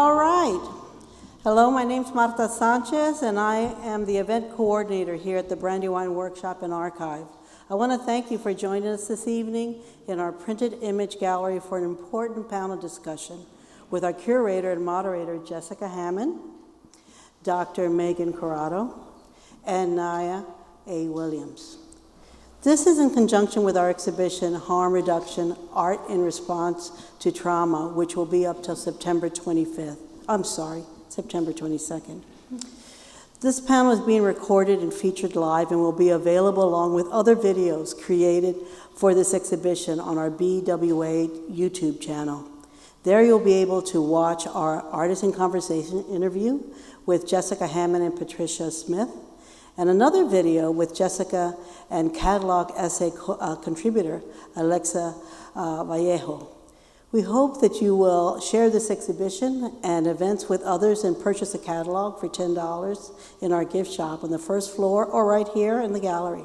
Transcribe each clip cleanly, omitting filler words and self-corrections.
All right. Hello, my name's Marta Sanchez, and I am the event coordinator here at the Brandywine Workshop and Archive. I want to thank you for joining us this evening in our printed image gallery for an important panel discussion with our curator and moderator, Jessica Hamman, Dr. Meagan Corrado, and Najya Williams. This is in conjunction with our exhibition, Harm Reduction, Art in Response to Trauma, which will be up till September 22nd. This panel is being recorded and featured live and will be available along with other videos created for this exhibition on our BWA YouTube channel. There you'll be able to watch our Artist in Conversation interview with Jessica Hamman and Patricia Smith, and another video with Jessica and catalog essay contributor Alexa Vallejo. We hope that you will share this exhibition and events with others and purchase a catalog for $10 in our gift shop on the first floor or right here in the gallery.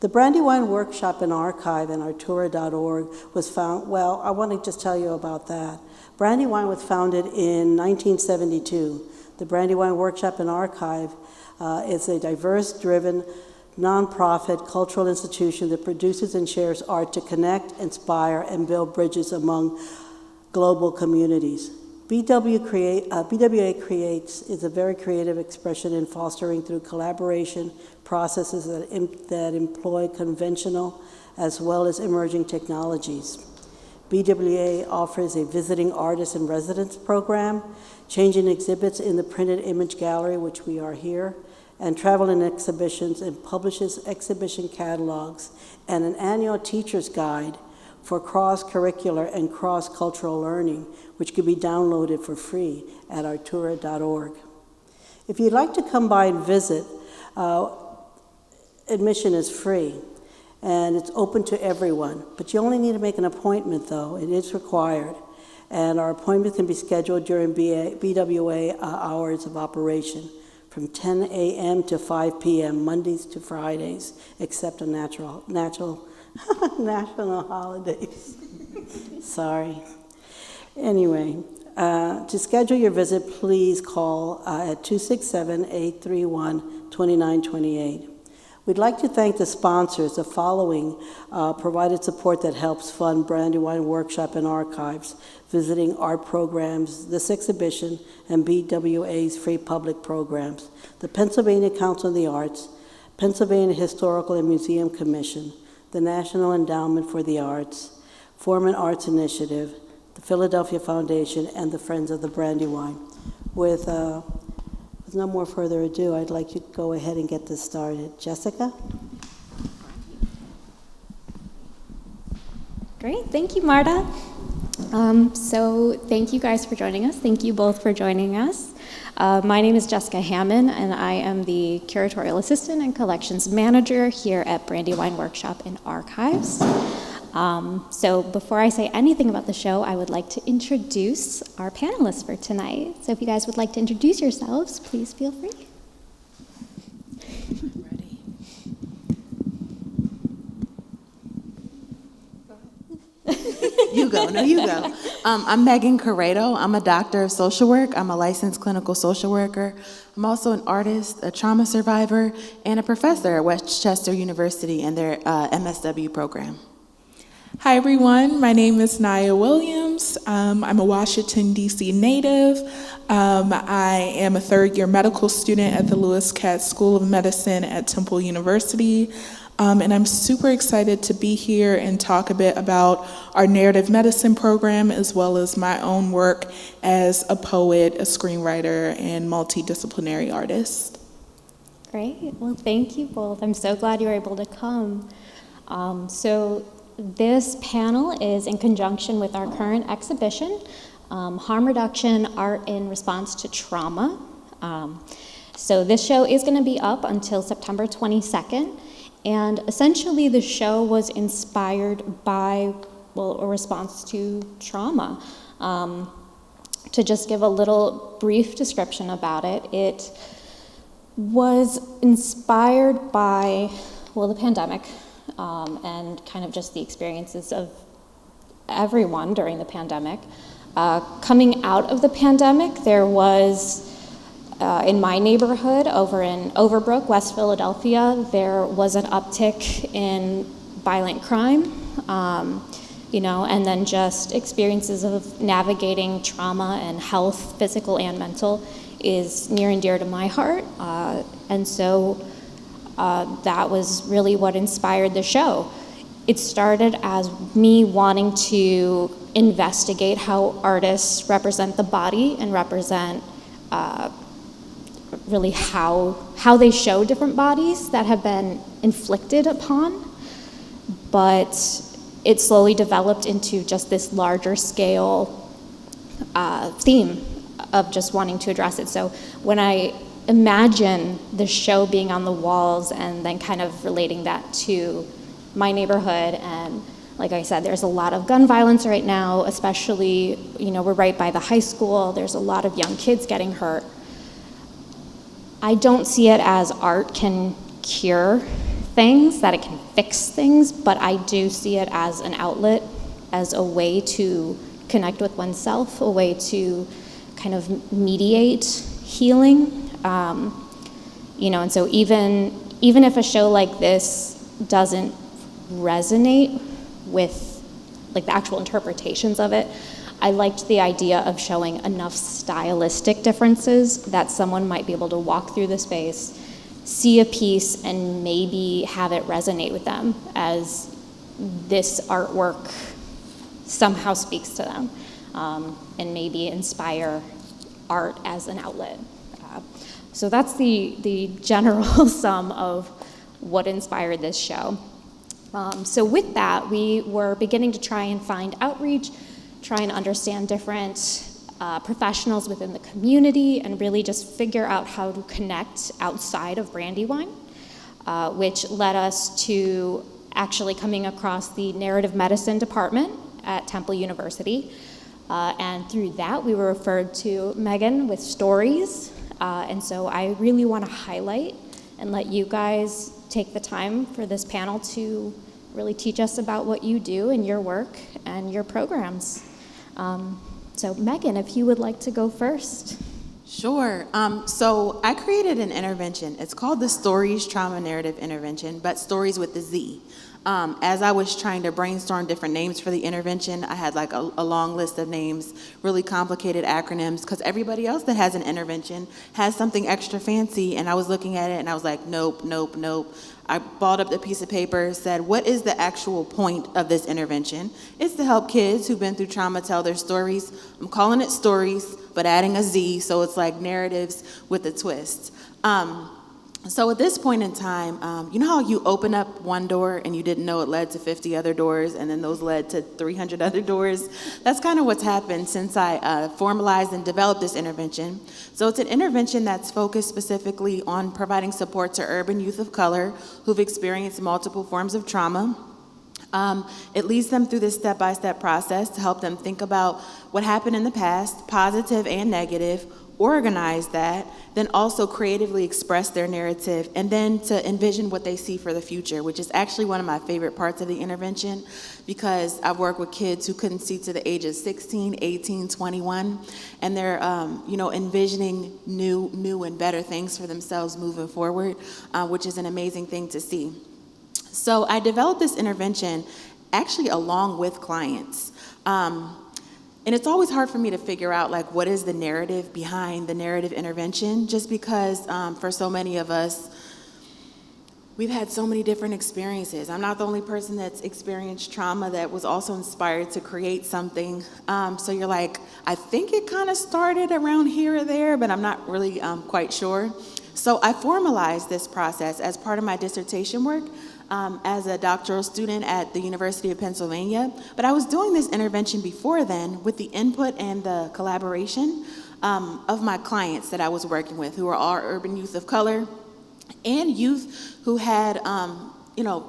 The Brandywine Workshop and Archive and Artura.org was found, well, I want to just tell you about that. Brandywine was founded in 1972. The Brandywine Workshop and Archive is a diverse-driven, nonprofit cultural institution that produces and shares art to connect, inspire, and build bridges among global communities. BWA Creates is a very creative expression in fostering through collaboration processes that employ conventional as well as emerging technologies. BWA offers a visiting artist in residence program, changing exhibits in the printed image gallery, which we are here, and travel and exhibitions, and publishes exhibition catalogs and an annual teacher's guide for cross-curricular and cross-cultural learning, which can be downloaded for free at artura.org. If you'd like to come by and visit, admission is free, and it's open to everyone. But you only need to make an appointment, though. It is required. And our appointments can be scheduled during BWA hours of operation from 10 a.m. to 5 p.m., Mondays to Fridays, except on national holidays. Sorry. Anyway, to schedule your visit, please call at 267-831-2928. We'd like to thank the sponsors. The following provided support that helps fund Brandywine Workshop and Archives, visiting art programs, this exhibition, and BWA's free public programs. The Pennsylvania Council of the Arts, Pennsylvania Historical and Museum Commission, the National Endowment for the Arts, Foreman Arts Initiative, the Philadelphia Foundation, and the Friends of the Brandywine. With no more further ado, I'd like you to go ahead and get this started. Jessica? Great, thank you, Marta. So thank you guys for joining us. Thank you both for joining us. My name is Jessica Hamman, and I am the Curatorial Assistant and Collections Manager here at Brandywine Workshop and Archives. So before I say anything about the show, I would like to introduce our panelists for tonight. So if you guys would like to introduce yourselves, please feel free. Ready. You go. No, you go. I'm Meagan Corrado. I'm a doctor of social work. I'm a licensed clinical social worker. I'm also an artist, a trauma survivor, and a professor at Westchester University in their MSW program. Hi everyone, my name is Najya Williams. I'm a Washington, D.C. native. I am a third-year medical student at the Lewis Katz School of Medicine at Temple University. And I'm super excited to be here and talk a bit about our narrative medicine program, as well as my own work as a poet, a screenwriter, and multidisciplinary artist. Great, well thank you both. I'm so glad you were able to come. This panel is in conjunction with our current exhibition, Harm Reduction, Art in Response to Trauma. So this show is going to be up until September 22nd, and essentially the show was inspired by, a response to trauma. To just give a little brief description about it, it was inspired by, the pandemic. And kind of just the experiences of everyone during the pandemic. Coming out of the pandemic, there was, in my neighborhood over in Overbrook, West Philadelphia, there was an uptick in violent crime, and then just experiences of navigating trauma and health, physical and mental, is near and dear to my heart. And so that was really what inspired the show. It started as me wanting to investigate how artists represent the body and represent really how they show different bodies that have been inflicted upon. But it slowly developed into just this larger scale theme of just wanting to address it. So when I imagine the show being on the walls and then kind of relating that to my neighborhood, and like I said, there's a lot of gun violence right now, especially, we're right by the high school. There's a lot of young kids getting hurt. I don't see it as art can cure things, that it can fix things, but I do see it as an outlet, as a way to connect with oneself, a way to kind of mediate healing. And so even if a show like this doesn't resonate with like the actual interpretations of it, I liked the idea of showing enough stylistic differences that someone might be able to walk through the space, see a piece, and maybe have it resonate with them as this artwork somehow speaks to them, and maybe inspire art as an outlet. So that's the general sum of what inspired this show. So with that, we were beginning to try and find outreach, try and understand different professionals within the community, and really just figure out how to connect outside of Brandywine, which led us to actually coming across the narrative medicine department at Temple University. And through that, we were referred to Meagan with stories. And so I really want to highlight and let you guys take the time for this panel to really teach us about what you do in your work and your programs. So Meagan, if you would like to go first. Sure. So I created an intervention. It's called the Stories Trauma Narrative Intervention, but stories with the Z. As I was trying to brainstorm different names for the intervention, I had like a long list of names, really complicated acronyms, because everybody else that has an intervention has something extra fancy, and I was looking at it and I was like, nope. I balled up the piece of paper, said, what is the actual point of this intervention? It's to help kids who've been through trauma tell their stories. I'm calling it stories, but adding a Z, so it's like narratives with a twist. So at this point in time, you know how you open up one door and you didn't know it led to 50 other doors, and then those led to 300 other doors? That's kind of what's happened since I formalized and developed this intervention. So it's an intervention that's focused specifically on providing support to urban youth of color who've experienced multiple forms of trauma. It leads them through this step-by-step process to help them think about what happened in the past, positive and negative, organize that, then also creatively express their narrative, and then to envision what they see for the future, which is actually one of my favorite parts of the intervention, because I've worked with kids who couldn't see to the ages 16, 18, 21, and they're envisioning new and better things for themselves moving forward, which is an amazing thing to see. So I developed this intervention actually along with clients. And it's always hard for me to figure out, like, what is the narrative behind the narrative intervention, just because for so many of us, we've had so many different experiences. I'm not the only person that's experienced trauma that was also inspired to create something. So you're like, I think it kind of started around here or there, but I'm not really quite sure. So I formalized this process as part of my dissertation work. As a doctoral student at the University of Pennsylvania, but I was doing this intervention before then with the input and the collaboration of my clients that I was working with, who are all urban youth of color and youth who had,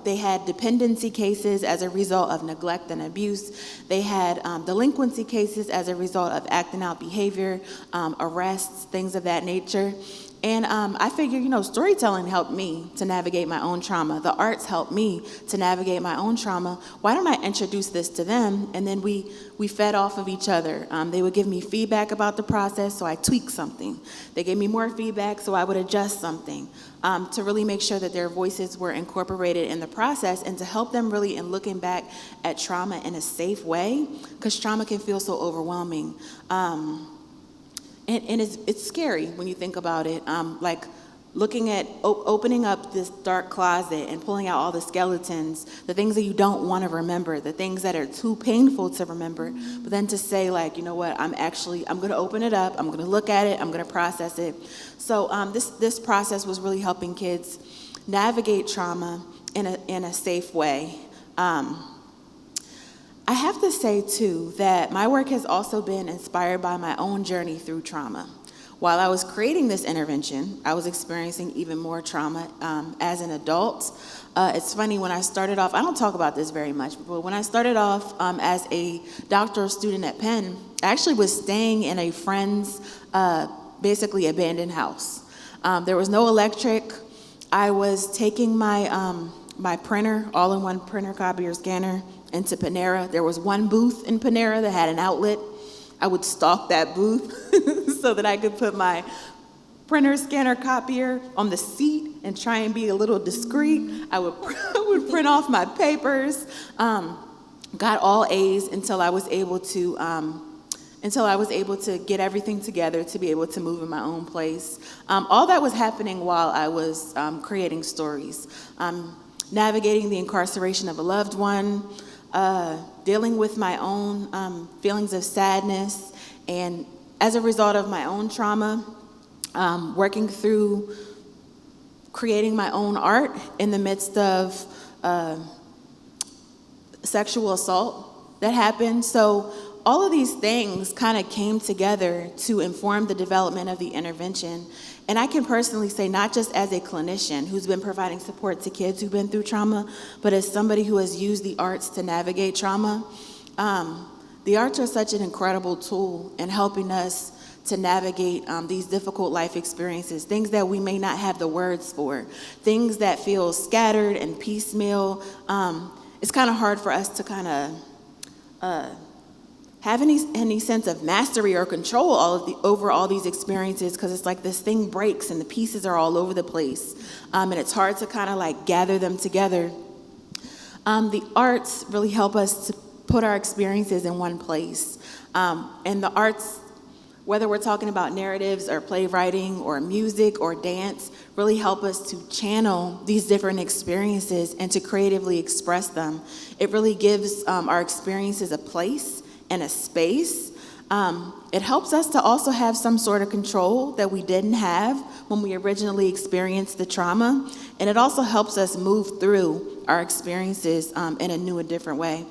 they had dependency cases as a result of neglect and abuse. They had delinquency cases as a result of acting out behavior, arrests, things of that nature. And I figured, storytelling helped me to navigate my own trauma. The arts helped me to navigate my own trauma. Why don't I introduce this to them? And then we fed off of each other. They would give me feedback about the process, so I tweaked something. They gave me more feedback, so I would adjust something to really make sure that their voices were incorporated in the process and to help them really in looking back at trauma in a safe way, because trauma can feel so overwhelming. And it's scary when you think about it, like looking at opening up this dark closet and pulling out all the skeletons, the things that you don't want to remember, the things that are too painful to remember, but then to say, like, you know what, I'm going to open it up, I'm going to look at it, I'm going to process it. So this process was really helping kids navigate trauma in a safe way. I have to say, too, that my work has also been inspired by my own journey through trauma. While I was creating this intervention, I was experiencing even more trauma as an adult. It's funny, when I started off, I don't talk about this very much, but when I started off as a doctoral student at Penn, I actually was staying in a friend's basically abandoned house. There was no electric. I was taking my printer, all-in-one printer, copier, scanner, into Panera. There was one booth in Panera that had an outlet. I would stalk that booth so that I could put my printer, scanner, copier on the seat and try and be a little discreet. I would print off my papers. Got all A's until I was able to get everything together to be able to move in my own place. All that was happening while I was creating stories. Navigating the incarceration of a loved one, dealing with my own feelings of sadness, and as a result of my own trauma, working through creating my own art in the midst of sexual assault that happened. So all of these things kind of came together to inform the development of the intervention. And I can personally say, not just as a clinician who's been providing support to kids who've been through trauma, but as somebody who has used the arts to navigate trauma, the arts are such an incredible tool in helping us to navigate these difficult life experiences, things that we may not have the words for, things that feel scattered and piecemeal. It's kind of hard for us to kind of have any sense of mastery or control over all these experiences, because it's like this thing breaks and the pieces are all over the place, and it's hard to kind of like gather them together. The arts really help us to put our experiences in one place, and the arts, whether we're talking about narratives or playwriting or music or dance, really help us to channel these different experiences and to creatively express them. It really gives our experiences a place and a space. It helps us to also have some sort of control that we didn't have when we originally experienced the trauma. And it also helps us move through our experiences in a new and different way.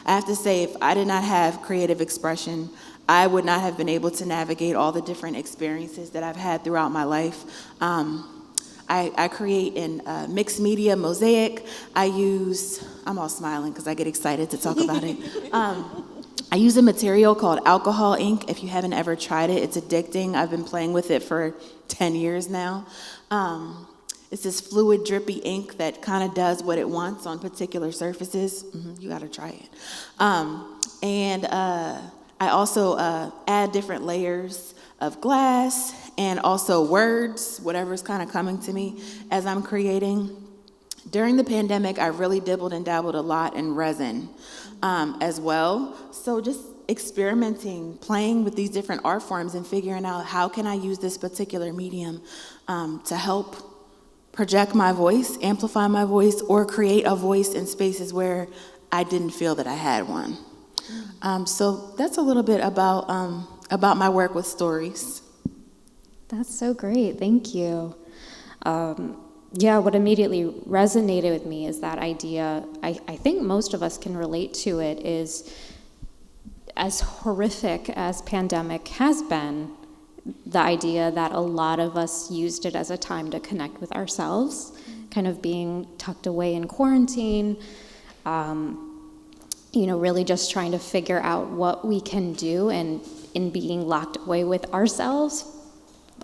I have to say, if I did not have creative expression, I would not have been able to navigate all the different experiences that I've had throughout my life. I create in mixed media mosaic. I'm all smiling because I get excited to talk about it. I use a material called alcohol ink. If you haven't ever tried it, it's addicting. I've been playing with it for 10 years now. It's this fluid, drippy ink that kind of does what it wants on particular surfaces. You got to try it. And I also add different layers of glass and also words, whatever's kind of coming to me as I'm creating. During the pandemic, I really dibbled and dabbled a lot in resin as well. So just experimenting, playing with these different art forms and figuring out how can I use this particular medium to help project my voice, amplify my voice, or create a voice in spaces where I didn't feel that I had one. So that's a little bit about my work with stories. That's so great. Thank you. Yeah, what immediately resonated with me is that idea. I think most of us can relate to it, is as horrific as pandemic has been, the idea that a lot of us used it as a time to connect with ourselves, kind of being tucked away in quarantine, really just trying to figure out what we can do, and in being locked away with ourselves,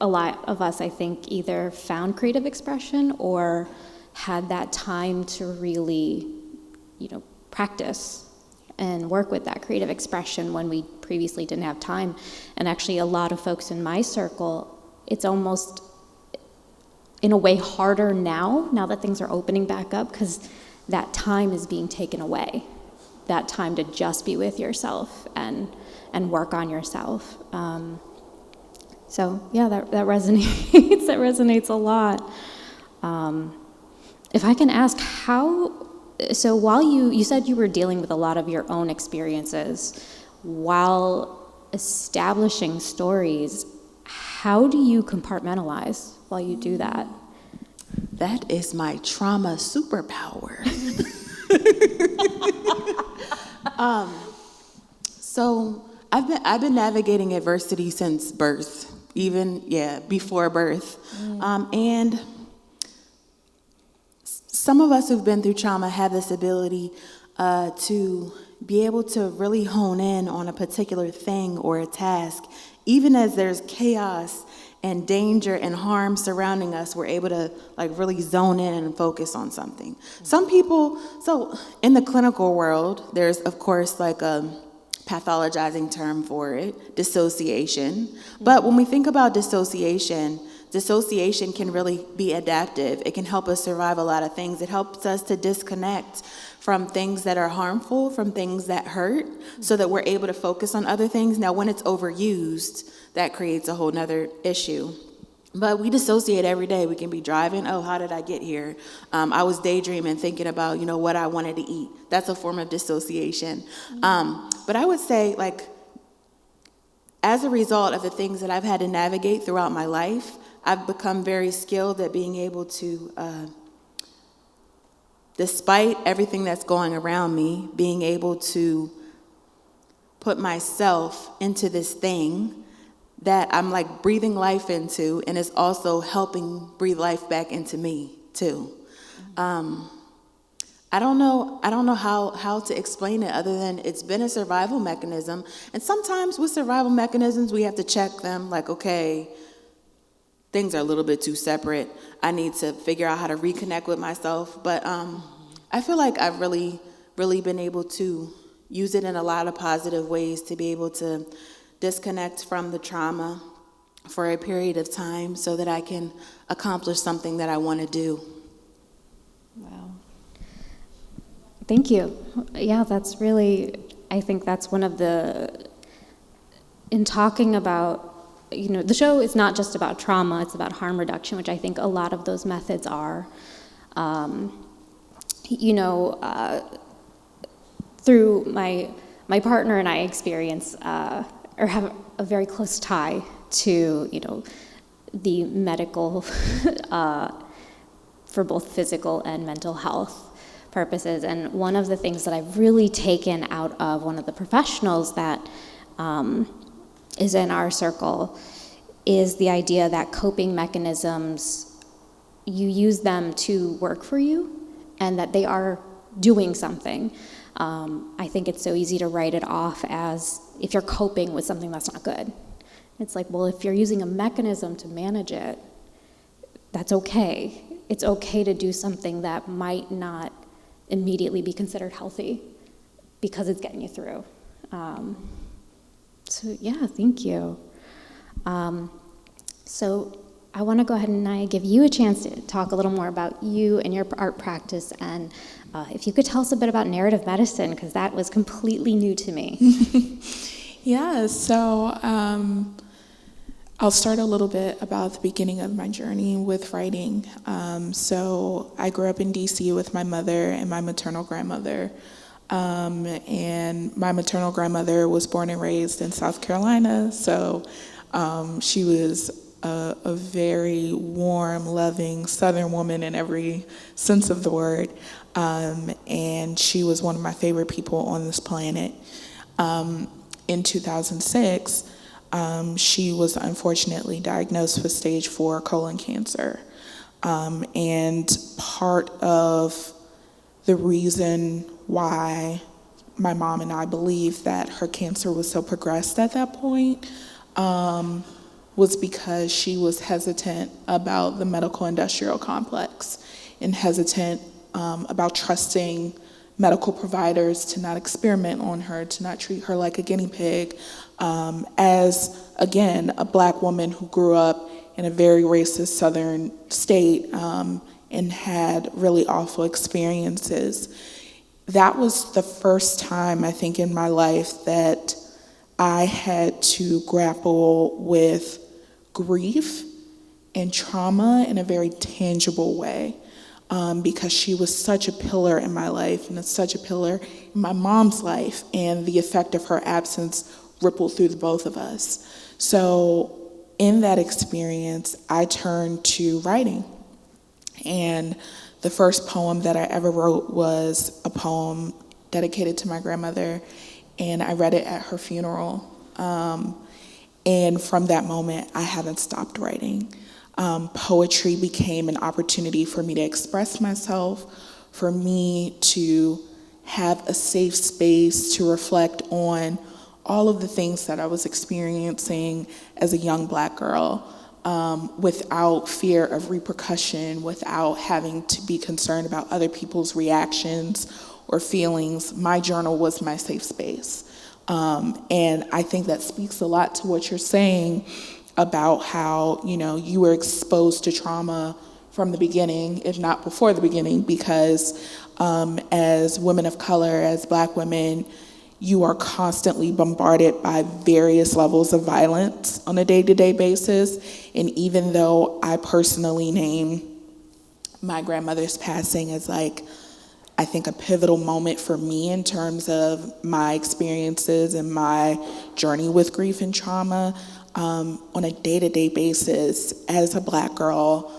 a lot of us, I think, either found creative expression or had that time to really, practice and work with that creative expression when we previously didn't have time. And actually, a lot of folks in my circle, it's almost, in a way, harder now that things are opening back up, because that time is being taken away. That time to just be with yourself and work on yourself. So yeah, that resonates. That resonates a lot. If I can ask, so while you said you were dealing with a lot of your own experiences while establishing stories, how do you compartmentalize while you do that? That is my trauma superpower. So I've been navigating adversity since birth, before birth. And some of us who've been through trauma have this ability to be able to really hone in on a particular thing or a task. Even as there's chaos and danger and harm surrounding us, we're able to really zone in and focus on something. Some people, so in the clinical world, there's of course a pathologizing term for it, dissociation. But when we think about dissociation can really be adaptive. It can help us survive a lot of things. It helps us to disconnect from things that are harmful, from things that hurt, so that we're able to focus on other things. Now, when it's overused, that creates a whole nother issue. But we dissociate every day. We can be driving, how did I get here? I was daydreaming, thinking about, what I wanted to eat. That's a form of dissociation. But I would say, as a result of the things that I've had to navigate throughout my life, I've become very skilled at being able to, despite everything that's going around me, being able to put myself into this thing that I'm breathing life into, and it's also helping breathe life back into me too. I don't know how to explain it other than it's been a survival mechanism. And sometimes with survival mechanisms, we have to check them, okay, things are a little bit too separate. I need to figure out how to reconnect with myself. But I feel like I've really, really been able to use it in a lot of positive ways to be able to disconnect from the trauma for a period of time so that I can accomplish something that I want to do. Wow. Thank you. Yeah, that's really, I think that's one of in talking about, the show is not just about trauma, it's about harm reduction, which I think a lot of those methods are. Through my partner and I experience, or have a very close tie to, the medical, for both physical and mental health purposes. And one of the things that I've really taken out of one of the professionals that is in our circle is the idea that coping mechanisms, you use them to work for you and that they are doing something. I think it's so easy to write it off as if you're coping with something that's not good. It's if you're using a mechanism to manage it, that's okay. It's okay to do something that might not immediately be considered healthy because it's getting you through. So yeah, thank you. So I want to go ahead and give you a chance to talk a little more about you and your art practice, and if you could tell us a bit about narrative medicine, because that was completely new to me. Yeah, so I'll start a little bit about the beginning of my journey with writing. So I grew up in DC with my mother and my maternal grandmother. And my maternal grandmother was born and raised in South Carolina, so she was a very warm, loving Southern woman in every sense of the word, and she was one of my favorite people on this planet. In 2006, she was unfortunately diagnosed with stage 4 colon cancer, and part of the reason why my mom and I believed that her cancer was so progressed at that point was because she was hesitant about the medical industrial complex and hesitant about trusting medical providers to not experiment on her, to not treat her like a guinea pig, as, again, a Black woman who grew up in a very racist southern state and had really awful experiences. That was the first time, I think, in my life that I had to grapple with grief and trauma in a very tangible way, because she was such a pillar in my life and such a pillar in my mom's life, and the effect of her absence rippled through the both of us. So in that experience, I turned to writing. And the first poem that I ever wrote was a poem dedicated to my grandmother, and I read it at her funeral. And from that moment, I haven't stopped writing. Poetry became an opportunity for me to express myself, for me to have a safe space to reflect on all of the things that I was experiencing as a young Black girl, without fear of repercussion, without having to be concerned about other people's reactions or feelings. My journal was my safe space. And I think that speaks a lot to what you're saying about how, you were exposed to trauma from the beginning, if not before the beginning, because as women of color, as Black women, you are constantly bombarded by various levels of violence on a day-to-day basis. And even though I personally name my grandmother's passing as I think a pivotal moment for me in terms of my experiences and my journey with grief and trauma, on a day-to-day basis, as a Black girl,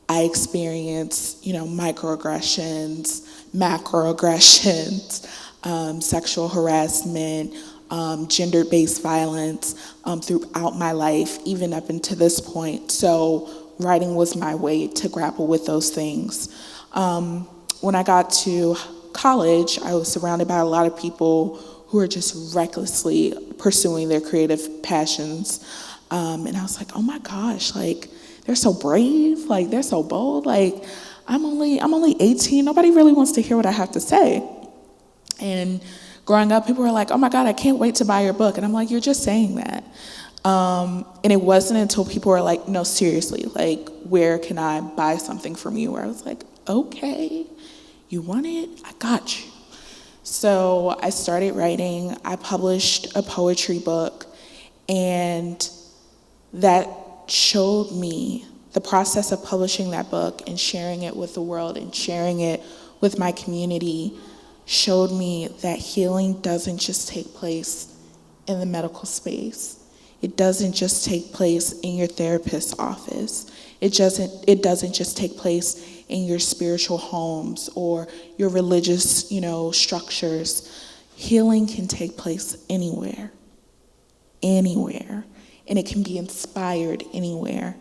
I experience, microaggressions, macroaggressions, sexual harassment, gender-based violence throughout my life, even up until this point. So writing was my way to grapple with those things. When I got to college, I was surrounded by a lot of people who are just recklessly pursuing their creative passions. And I was like, oh my gosh, they're so brave, they're so bold. I'm only 18, nobody really wants to hear what I have to say. And growing up, people were like, oh my God, I can't wait to buy your book. And I'm like, you're just saying that. And it wasn't until people were like, no, seriously, where can I buy something from you? Where I was like, okay, you want it? I got you. So I started writing. I published a poetry book, and that showed me the process of publishing that book and sharing it with the world and sharing it with my community showed me that healing doesn't just take place in the medical space. It doesn't just take place in your therapist's office. It doesn't just take place in your spiritual homes or your religious, structures. Healing can take place anywhere. And it can be inspired anywhere.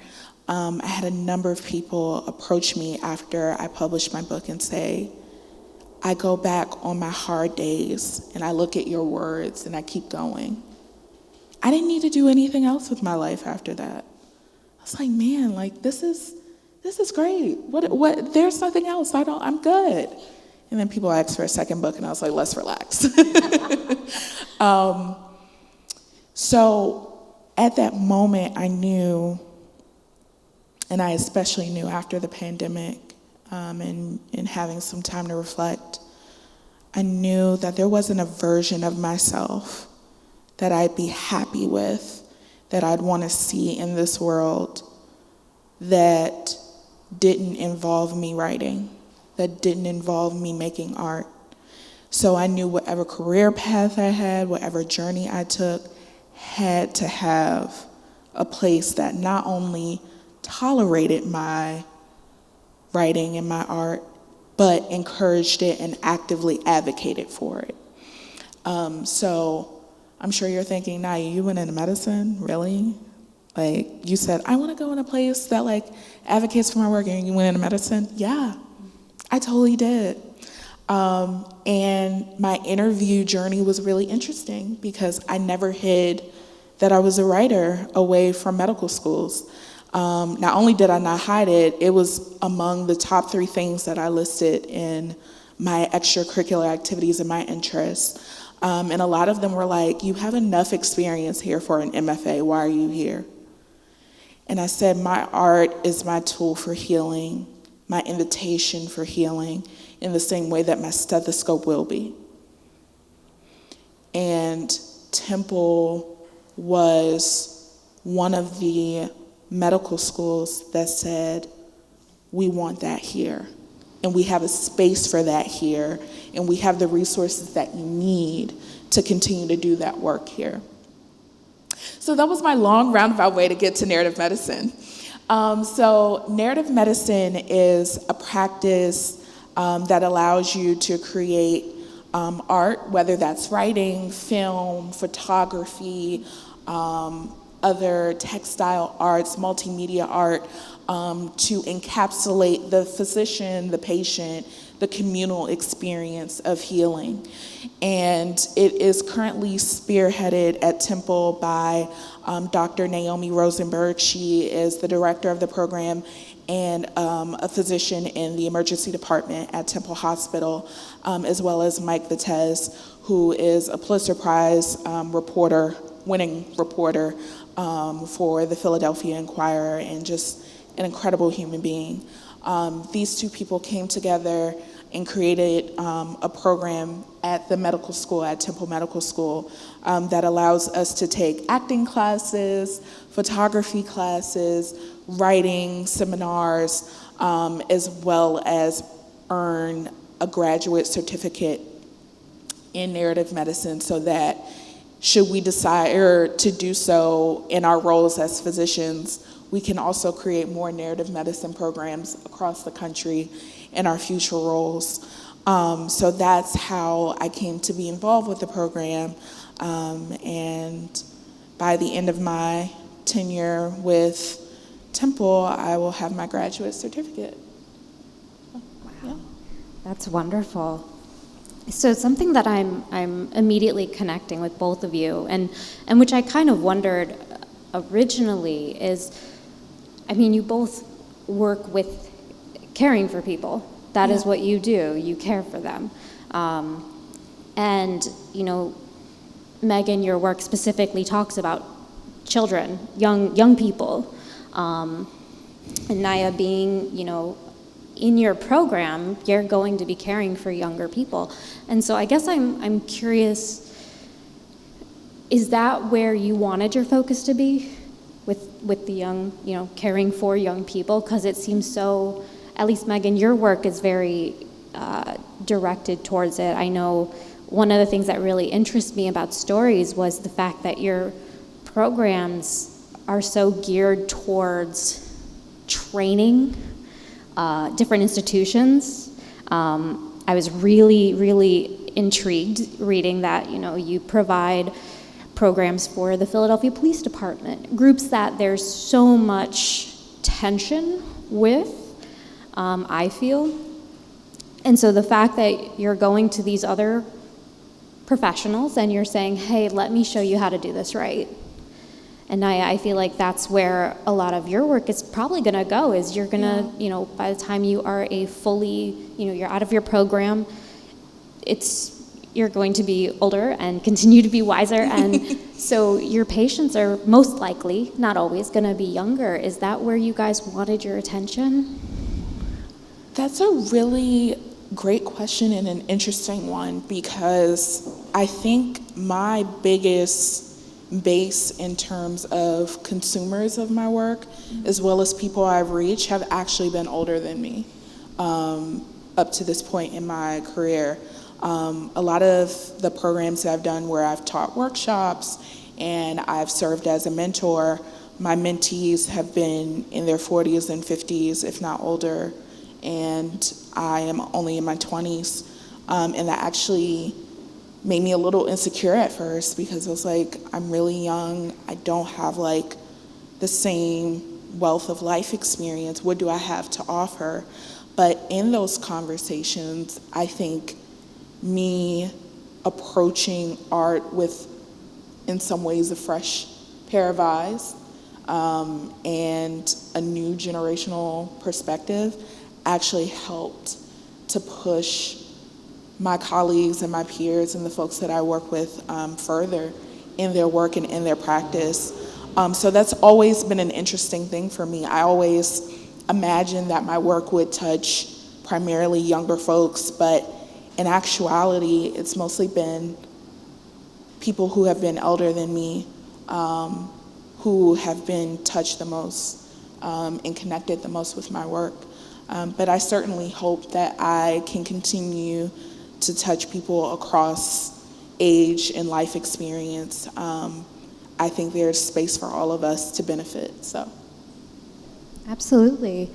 I had a number of people approach me after I published my book and say, I go back on my hard days and I look at your words and I keep going. I didn't need to do anything else with my life after that. I was like, man, this is great. What, there's nothing else. I'm good. And then people asked for a second book and I was like, let's relax. So at that moment I knew, and I especially knew after the pandemic, and having some time to reflect, I knew that there wasn't a version of myself that I'd be happy with, that I'd want to see in this world, that didn't involve me writing, that didn't involve me making art. So I knew whatever career path I had, whatever journey I took, had to have a place that not only tolerated my writing and my art, but encouraged it and actively advocated for it. So I'm sure you're thinking, Najya, you went into medicine? Really? You said, I want to go in a place that advocates for my work, and you went into medicine? Yeah, I totally did. And my interview journey was really interesting because I never hid that I was a writer away from medical schools. Not only did I not hide it, it was among the top 3 things that I listed in my extracurricular activities and my interests. And a lot of them were like, you have enough experience here for an MFA, why are you here? And I said, my art is my tool for healing, my invitation for healing, in the same way that my stethoscope will be. And Temple was one of the medical schools that said, we want that here. And we have a space for that here. And we have the resources that you need to continue to do that work here. So that was my long roundabout way to get to narrative medicine. So narrative medicine is a practice that allows you to create art, whether that's writing, film, photography, other textile arts, multimedia art, to encapsulate the physician, the patient, the communal experience of healing. And it is currently spearheaded at Temple by Dr. Naomi Rosenberg. She is the director of the program and a physician in the emergency department at Temple Hospital, as well as Mike Vitez, who is a Pulitzer Prize winning reporter for the Philadelphia Inquirer, and just an incredible human being. These 2 people came together and created a program at the medical school, at Temple Medical School, that allows us to take acting classes, photography classes, writing seminars, as well as earn a graduate certificate in narrative medicine, so that should we desire to do so in our roles as physicians, we can also create more narrative medicine programs across the country in our future roles. So that's how I came to be involved with the program. And by the end of my tenure with Temple, I will have my graduate certificate. Wow. Yeah. That's wonderful. So something that I'm immediately connecting with both of you, and which I kind of wondered originally is, I mean, you both work with caring for people. That is what you do. You care for them. And, you know, Meagan, your work specifically talks about children, young people. And Najya, being, you know, in your program, you're going to be caring for younger people. And so I guess I'm curious, is that where you wanted your focus to be with the young, you know, caring for young people? Because it seems so, at least Meagan, your work is very directed towards it. I know one of the things that really interests me about stories was the fact that your programs are so geared towards training different institutions. I was really, really intrigued reading that, you know, you provide programs for the Philadelphia Police Department, groups that there's so much tension with, I feel. And so the fact that you're going to these other professionals and you're saying, hey, let me show you how to do this right. And I feel like that's where a lot of your work is probably going to go, is you're going to, you know, by the time you are a fully, you know, you're out of your program, you're going to be older and continue to be wiser. And so your patients are most likely, not always, going to be younger. Is that where you guys wanted your attention? That's a really great question and an interesting one, because I think my biggest base in terms of consumers of my work, as well as people I've reached, have actually been older than me up to this point in my career. A lot of the programs that I've done where I've taught workshops and I've served as a mentor, my mentees have been in their 40s and 50s, if not older, and I am only in my 20s. And that actually made me a little insecure at first, because I was like, I'm really young, I don't have like the same wealth of life experience, what do I have to offer? But in those conversations, I think me approaching art with, in some ways, a fresh pair of eyes and a new generational perspective actually helped to push my colleagues and my peers and the folks that I work with further in their work and in their practice. So that's always been an interesting thing for me. I always imagined that my work would touch primarily younger folks, but in actuality, it's mostly been people who have been elder than me, who have been touched the most and connected the most with my work. But I certainly hope that I can continue to touch people across age and life experience. I think there's space for all of us to benefit, so. Absolutely.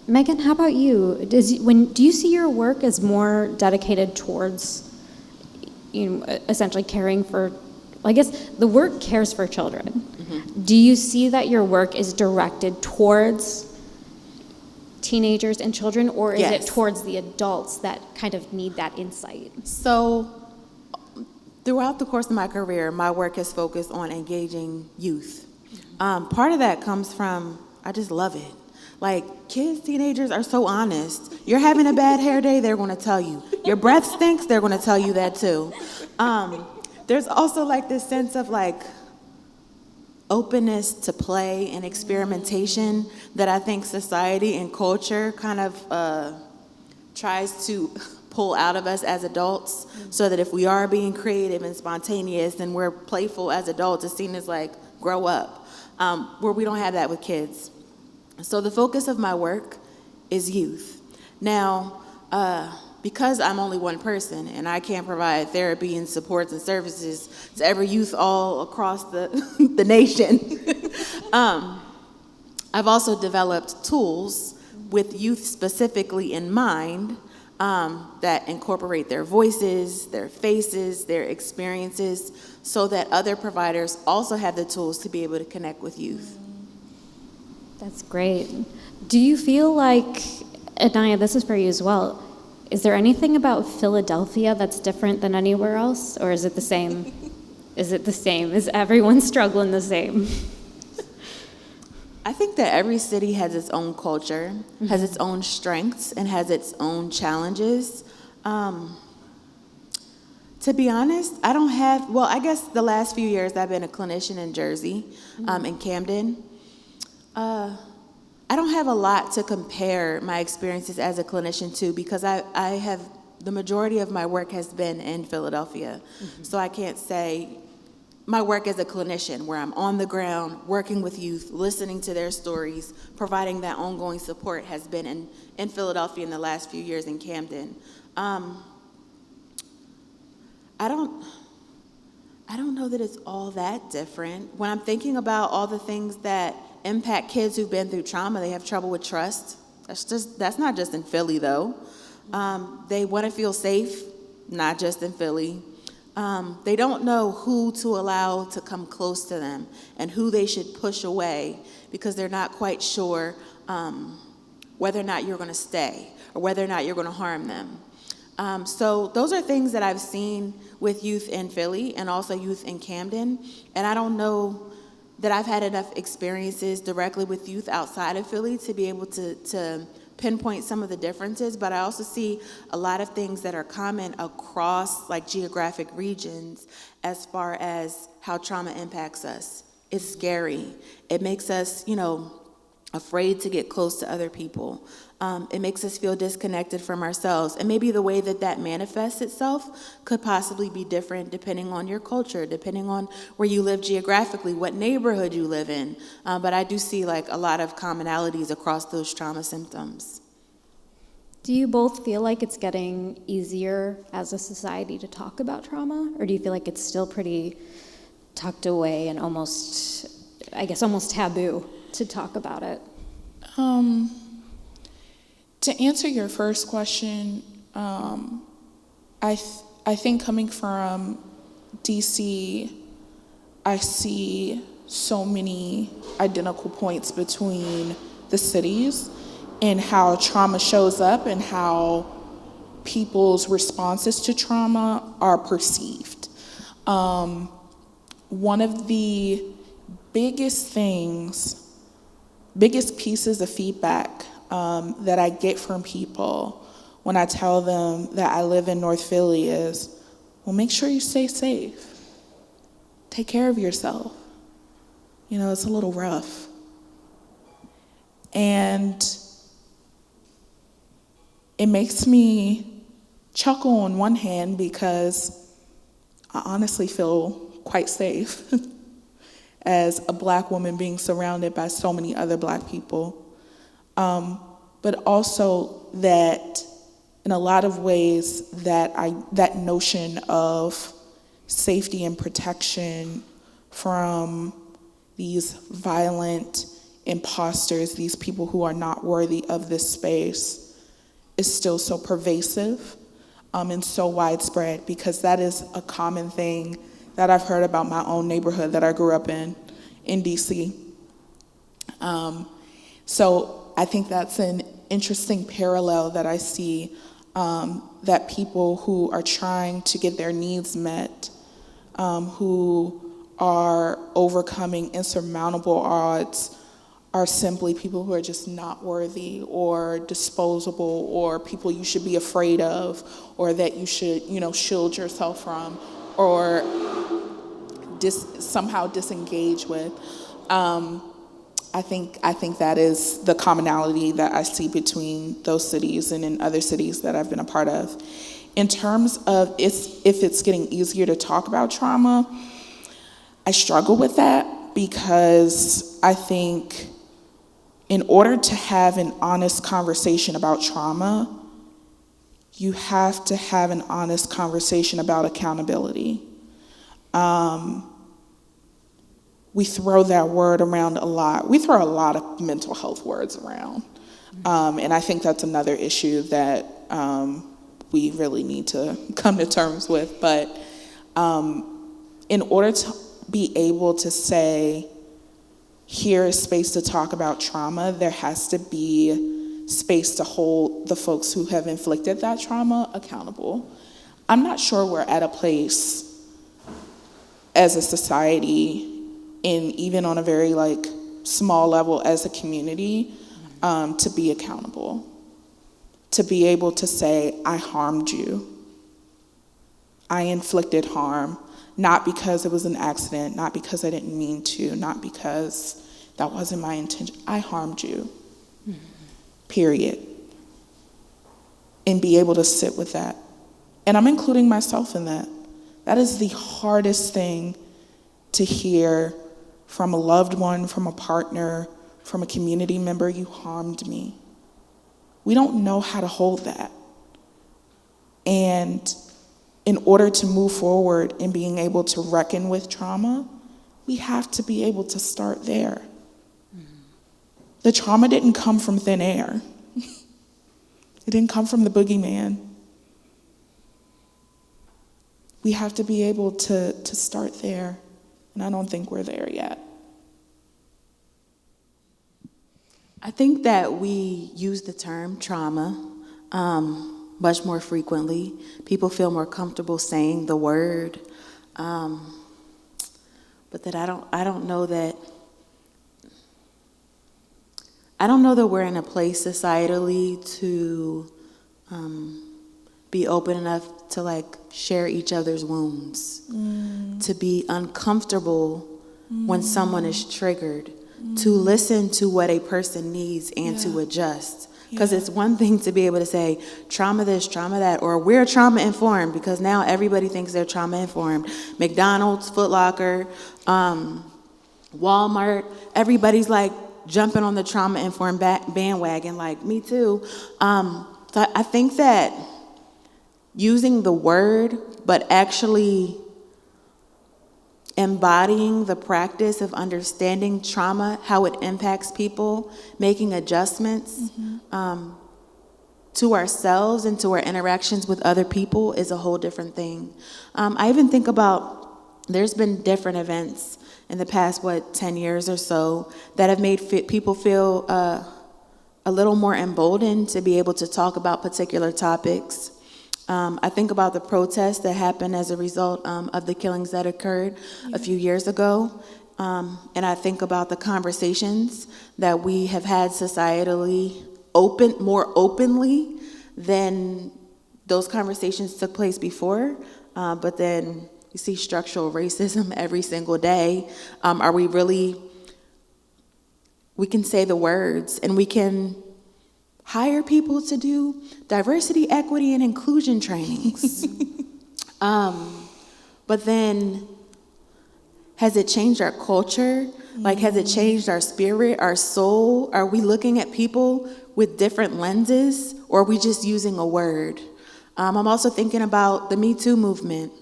Meagan, how about you? Do you see your work as more dedicated towards, essentially caring for, I guess the work cares for children. Mm-hmm. Do you see that your work is directed towards teenagers and children, or is it towards the adults that kind of need that insight? So, throughout the course of my career, my work has focused on engaging youth. Part of that comes from, I just love it. Like, kids, teenagers are so honest. You're having a bad hair day, they're going to tell you. Your breath stinks, they're going to tell you that too. There's also like this sense of like openness to play and experimentation that I think society and culture kind of tries to pull out of us as adults, so that if we are being creative and spontaneous and we're playful as adults, it's seen as like grow up, where we don't have that with kids. So the focus of my work is youth. Now, because I'm only one person and I can't provide therapy and supports and services to every youth all across the nation, I've also developed tools with youth specifically in mind that incorporate their voices, their faces, their experiences, so that other providers also have the tools to be able to connect with youth. That's great. Do you feel like, Najya, this is for you as well, is there anything about Philadelphia that's different than anywhere else, or is it the same? Is it the same? Is everyone struggling the same? I think that every city has its own culture, mm-hmm. has its own strengths, and has its own challenges. To be honest, I don't have, well, I guess the last few years I've been a clinician in Jersey, in Camden. I don't have a lot to compare my experiences as a clinician to, because I have, the majority of my work has been in Philadelphia. Mm-hmm. So I can't say my work as a clinician, where I'm on the ground, working with youth, listening to their stories, providing that ongoing support, has been in Philadelphia in the last few years in Camden. I don't know that it's all that different. When I'm thinking about all the things that impact kids who've been through trauma, they have trouble with trust. That's not just in Philly, though. They want to feel safe, not just in Philly. They don't know who to allow to come close to them and who they should push away, because they're not quite sure whether or not you're going to stay or whether or not you're going to harm them. So those are things that I've seen with youth in Philly and also youth in Camden. And I don't know that I've had enough experiences directly with youth outside of Philly to be able to pinpoint some of the differences, but I also see a lot of things that are common across like geographic regions as far as how trauma impacts us. It's scary. It makes us, afraid to get close to other people. It makes us feel disconnected from ourselves. And maybe the way that manifests itself could possibly be different depending on your culture, depending on where you live geographically, what neighborhood you live in. But I do see like a lot of commonalities across those trauma symptoms. Do you both feel like it's getting easier as a society to talk about trauma? Or do you feel like it's still pretty tucked away and almost taboo to talk about it? To answer your first question, I think coming from DC, I see so many identical points between the cities and how trauma shows up and how people's responses to trauma are perceived. One of the biggest pieces of feedback that I get from people when I tell them that I live in North Philly is, well, make sure you stay safe. Take care of yourself. You know, it's a little rough. And it makes me chuckle on one hand because I honestly feel quite safe as a Black woman being surrounded by so many other Black people. But also that in a lot of ways that notion of safety and protection from these violent imposters, these people who are not worthy of this space, is still so pervasive and so widespread, because that is a common thing that I've heard about my own neighborhood that I grew up in DC. So I think that's an interesting parallel that I see, that people who are trying to get their needs met, who are overcoming insurmountable odds, are simply people who are just not worthy or disposable, or people you should be afraid of, or that you should, shield yourself from, or somehow disengage with. I think that is the commonality that I see between those cities and in other cities that I've been a part of. In terms of if it's getting easier to talk about trauma, I struggle with that, because I think in order to have an honest conversation about trauma, you have to have an honest conversation about accountability. We throw that word around a lot. We throw a lot of mental health words around. And I think that's another issue that we really need to come to terms with. But in order to be able to say, here is space to talk about trauma, there has to be space to hold the folks who have inflicted that trauma accountable. I'm not sure we're at a place as a society, and even on a very small level as a community, to be accountable, to be able to say, I harmed you, I inflicted harm, not because it was an accident, not because I didn't mean to, not because that wasn't my intention. I harmed you, period. And be able to sit with that. And I'm including myself in that. That is the hardest thing to hear from a loved one, from a partner, from a community member. You harmed me. We don't know how to hold that. And in order to move forward in being able to reckon with trauma, we have to be able to start there. The trauma didn't come from thin air. It didn't come from the boogeyman. We have to be able to start there, and I don't think we're there yet. I think that we use the term trauma much more frequently. People feel more comfortable saying the word, but that I don't know that we're in a place societally to be open enough to share each other's wounds, to be uncomfortable when someone is triggered, to listen to what a person needs and to adjust. Because it's one thing to be able to say, trauma this, trauma that, or we're trauma informed, because now everybody thinks they're trauma informed. McDonald's, Foot Locker, Walmart, everybody's jumping on the trauma informed bandwagon, me too. So I think that using the word, but actually embodying the practice of understanding trauma, how it impacts people, making adjustments to ourselves and to our interactions with other people is a whole different thing. I even think about, there's been different events in the past, 10 years or so, that have made people feel a little more emboldened to be able to talk about particular topics. I think about the protests that happened as a result of the killings that occurred a few years ago. and I think about the conversations that we have had societally more openly than those conversations took place before, but then you see structural racism every single day. Are we really, we can say the words and we can hire people to do diversity, equity, and inclusion trainings. But then, has it changed our culture? Like, has it changed our spirit, our soul? Are we looking at people with different lenses, or are we just using a word? I'm also thinking about the Me Too movement,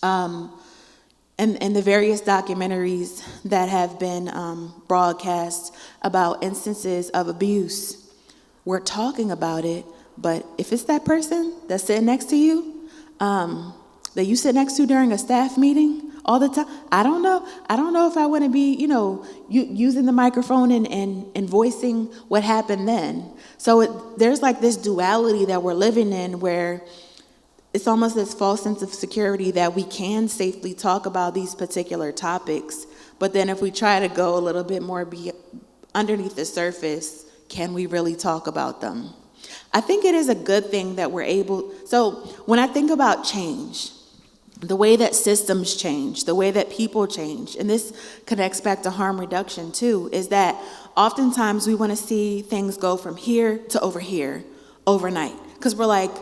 and the various documentaries that have been broadcast about instances of abuse. We're talking about it, but if it's that person that's sitting next to you, that you sit next to during a staff meeting all the time, I don't know if I want to be, using the microphone and voicing what happened then. So there's like this duality that we're living in where it's almost this false sense of security that we can safely talk about these particular topics. But then if we try to go a little bit more underneath the surface, can we really talk about them? I think it is a good thing that we're able, so when I think about change, the way that systems change, the way that people change, and this connects back to harm reduction too, is that oftentimes we want to see things go from here to over here overnight. Because we're like,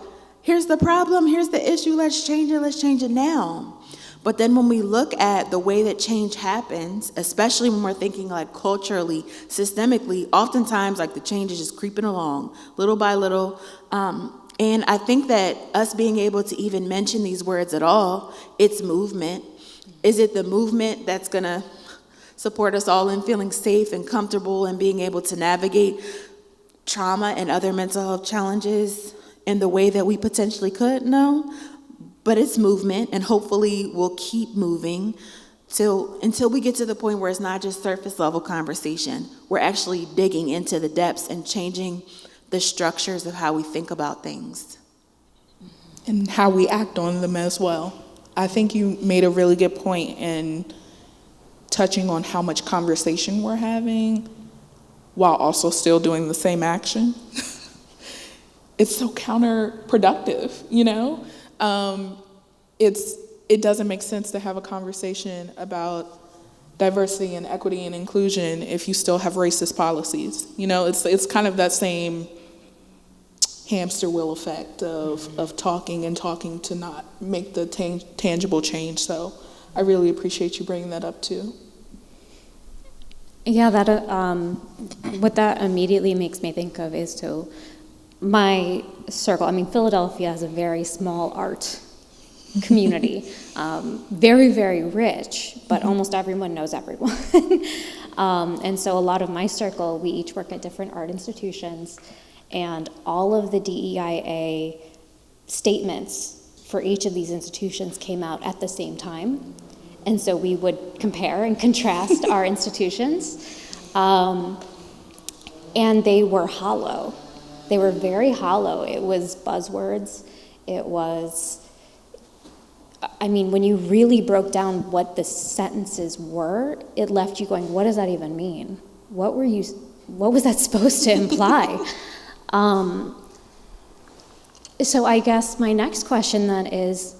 here's the problem, here's the issue, let's change it now. But then when we look at the way that change happens, especially when we're thinking like culturally, systemically, oftentimes like the change is just creeping along little by little. And I think that us being able to even mention these words at all, it's movement. Is it the movement that's gonna support us all in feeling safe and comfortable and being able to navigate trauma and other mental health challenges in the way that we potentially could? No. But it's movement, and hopefully we'll keep moving until we get to the point where it's not just surface level conversation. We're actually digging into the depths and changing the structures of how we think about things. And how we act on them as well. I think you made a really good point in touching on how much conversation we're having while also still doing the same action. It's so counterproductive, It doesn't make sense to have a conversation about diversity and equity and inclusion if you still have racist policies. It's kind of that same hamster wheel effect of talking to not make the tangible change. So I really appreciate you bringing that up too. Yeah, that what that immediately makes me think of is my circle. Philadelphia has a very small art community, very, very rich, but almost everyone knows everyone. And so a lot of my circle, we each work at different art institutions, and all of the DEIA statements for each of these institutions came out at the same time. And so we would compare and contrast our institutions, and they were hollow. They were very hollow. It was buzzwords. It was, when you really broke down what the sentences were, it left you going, what does that even mean? What was that supposed to imply? So I guess my next question then is,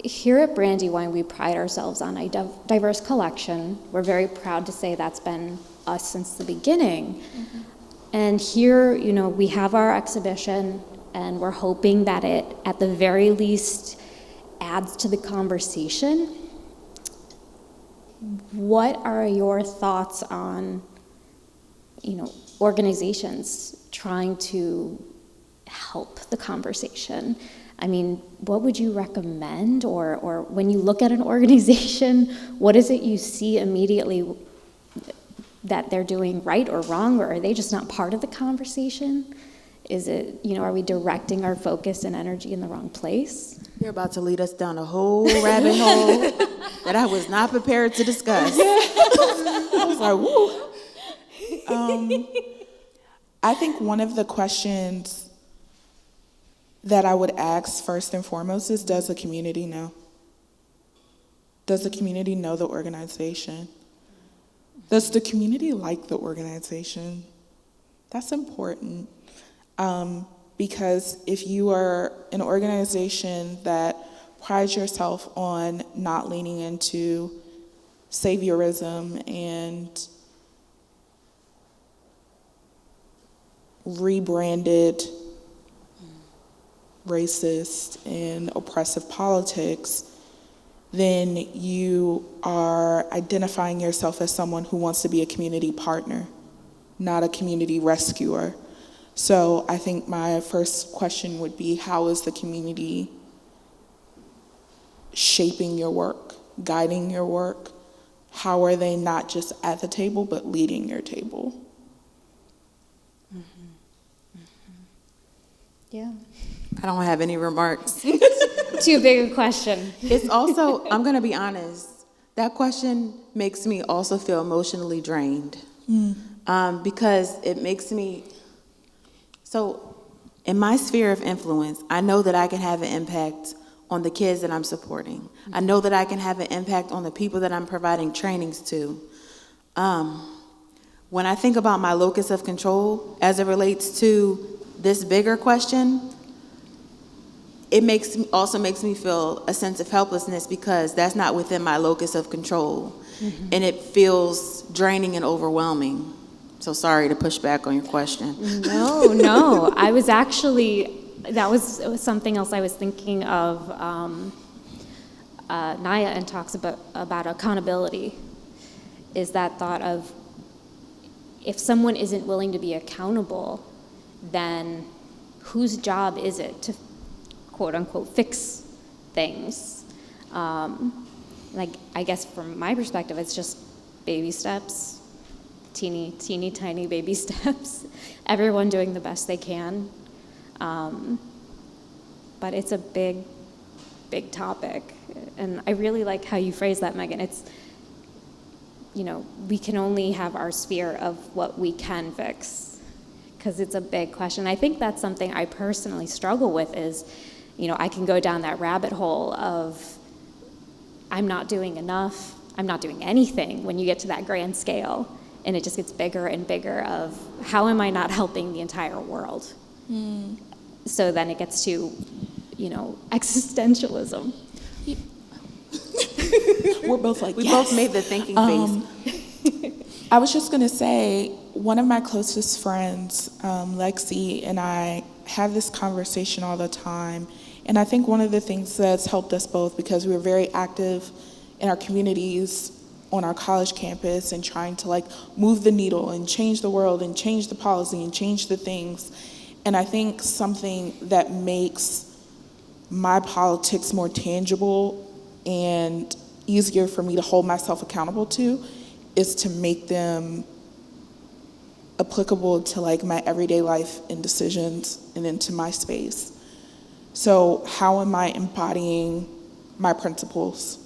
here at Brandywine, we pride ourselves on a diverse collection. We're very proud to say that's been us since the beginning. Mm-hmm. And here, we have our exhibition, and we're hoping that it, at the very least, adds to the conversation. What are your thoughts on, organizations trying to help the conversation? What would you recommend? Or when you look at an organization, what is it you see immediately that they're doing right or wrong, or are they just not part of the conversation? Is it, are we directing our focus and energy in the wrong place? You're about to lead us down a whole rabbit hole that I was not prepared to discuss. I was like, woo. I think one of the questions that I would ask first and foremost is, does the community know? Does the community know the organization? Does the community like the organization? That's important. Because if you are an organization that prides yourself on not leaning into saviorism and rebranded racist and oppressive politics, then you are identifying yourself as someone who wants to be a community partner, not a community rescuer. So I think my first question would be, how is the community shaping your work, guiding your work? How are they not just at the table, but leading your table? Yeah. I don't have any remarks. Too big a question. It's also, I'm going to be honest, that question makes me also feel emotionally drained. Because it makes me, so in my sphere of influence, I know that I can have an impact on the kids that I'm supporting. I know that I can have an impact on the people that I'm providing trainings to. When I think about my locus of control as it relates to this bigger question, it also makes me feel a sense of helplessness because that's not within my locus of control. And it feels draining and overwhelming. So sorry to push back on your question. No. I was actually, that was something else I was thinking of. Naya and talks about accountability, is that thought of if someone isn't willing to be accountable, then whose job is it to quote unquote fix things? Like, I guess from my perspective, it's just baby steps, teeny tiny baby steps, everyone doing the best they can. But it's a big topic. And I really like how you phrase that, Meagan. It's, we can only have our sphere of what we can fix, because it's a big question. I think that's something I personally struggle with is, I can go down that rabbit hole of I'm not doing enough, I'm not doing anything when you get to that grand scale, and it just gets bigger and bigger of how am I not helping the entire world? So then it gets to, existentialism. We're both like, We yes. both made the thinking face. I was just going to say, one of my closest friends, Lexi, and I have this conversation all the time. And I think one of the things that's helped us both, because we were very active in our communities on our college campus and trying to move the needle and change the world and change the policy and change the things. And I think something that makes my politics more tangible and easier for me to hold myself accountable to is to make them applicable to my everyday life and decisions and into my space. So how am I embodying my principles?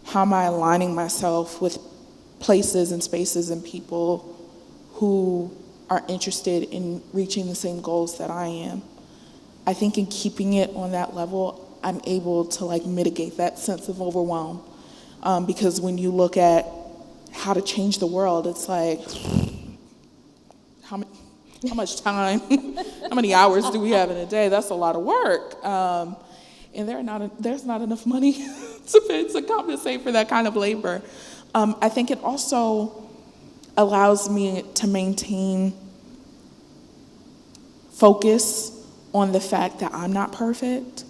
How am I aligning myself with places and spaces and people who are interested in reaching the same goals that I am? I think in keeping it on that level, I'm able to mitigate that sense of overwhelm. Because when you look at how to change the world, it's how much time, how many hours do we have in a day? That's a lot of work. And there's not enough money to compensate for that kind of labor. I think it also allows me to maintain focus on the fact that I'm not perfect,